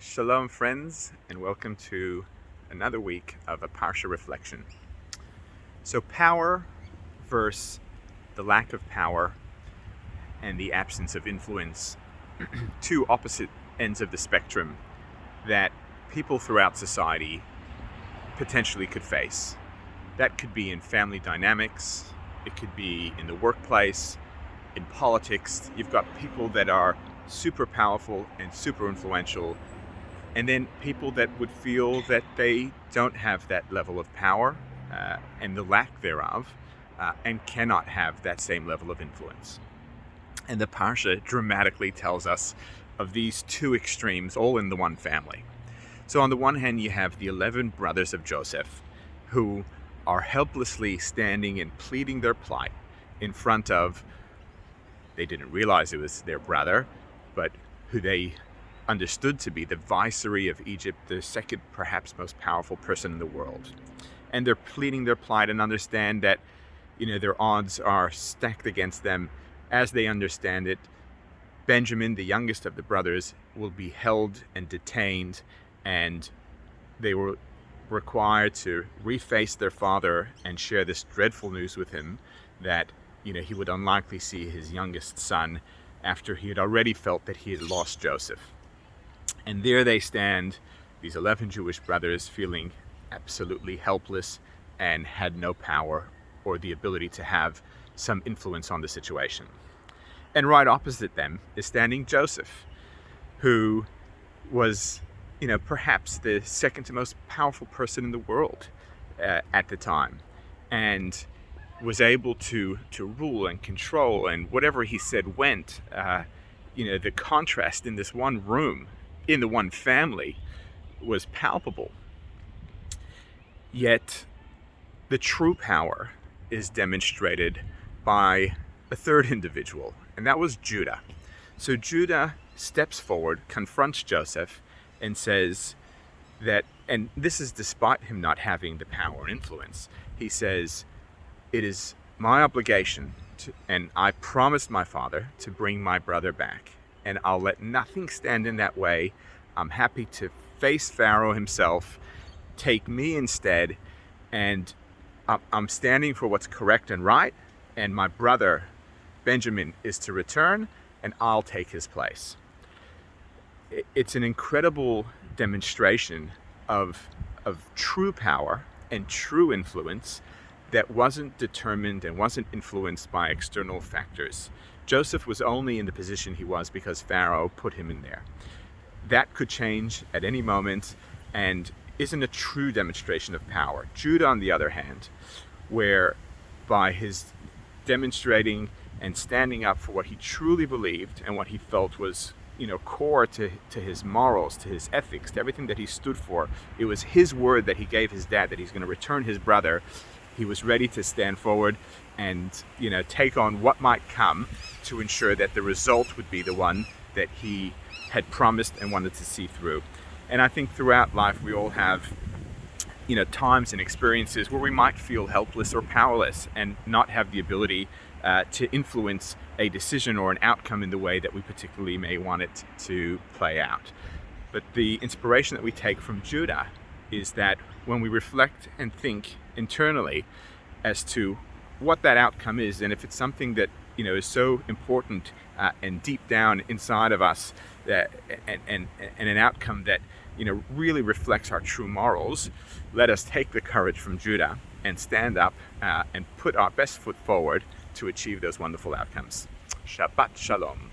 Shalom, friends, and welcome to another week of a Parsha reflection. So, power versus the lack of power and the absence of influence, two opposite ends of the spectrum that people throughout society potentially could face. That could be in family dynamics, it could be in the workplace, in politics. You've got people that are super powerful and super influential, and then people that would feel that they don't have that level of power and the lack thereof, and cannot have that same level of influence. And the Parsha dramatically tells us of these two extremes all in the one family. So on the one hand, you have the 11 brothers of Joseph who are helplessly standing and pleading their plight in front of, they didn't realize it was their brother, but who they understood to be the viceroy of Egypt, the second perhaps most powerful person in the world. And they're pleading their plight and understand that, their odds are stacked against them. As they understand it, Benjamin, the youngest of the brothers, will be held and detained, and they were required to reface their father and share this dreadful news with him that, he would unlikely see his youngest son after he had already felt that he had lost Joseph. And there they stand, these 11 Jewish brothers, feeling absolutely helpless and had no power or the ability to have some influence on the situation. And right opposite them is standing Joseph, who was, perhaps the second to most powerful person in the world at the time, and was able to rule and control, and whatever he said went. The contrast in this one room, in the one family, was palpable. Yet the true power is demonstrated by a third individual, and that was Judah. So Judah steps forward, confronts Joseph, and says that, and this is despite him not having the power and influence, he says, "It is my obligation and I promised my father to bring my brother back, and I'll let nothing stand in that way. I'm happy to face Pharaoh himself, take me instead, and I'm standing for what's correct and right, and my brother Benjamin is to return, and I'll take his place." It's an incredible demonstration of true power and true influence that wasn't determined and wasn't influenced by external factors. Joseph was only in the position he was because Pharaoh put him in there. That could change at any moment and isn't a true demonstration of power. Judah, on the other hand, where by his demonstrating and standing up for what he truly believed and what he felt was, core to his morals, to his ethics, to everything that he stood for, it was his word that he gave his dad that he's going to return his brother. He was ready to stand forward and, take on what might come to ensure that the result would be the one that he had promised and wanted to see through. And I think throughout life we all have, times and experiences where we might feel helpless or powerless and not have the ability to influence a decision or an outcome in the way that we particularly may want it to play out. But the inspiration that we take from Judah is that when we reflect and think internally as to what that outcome is, and if it's something that is so important and deep down inside of us, that and an outcome that really reflects our true morals, let us take the courage from Judah and stand up and put our best foot forward to achieve those wonderful outcomes. Shabbat Shalom.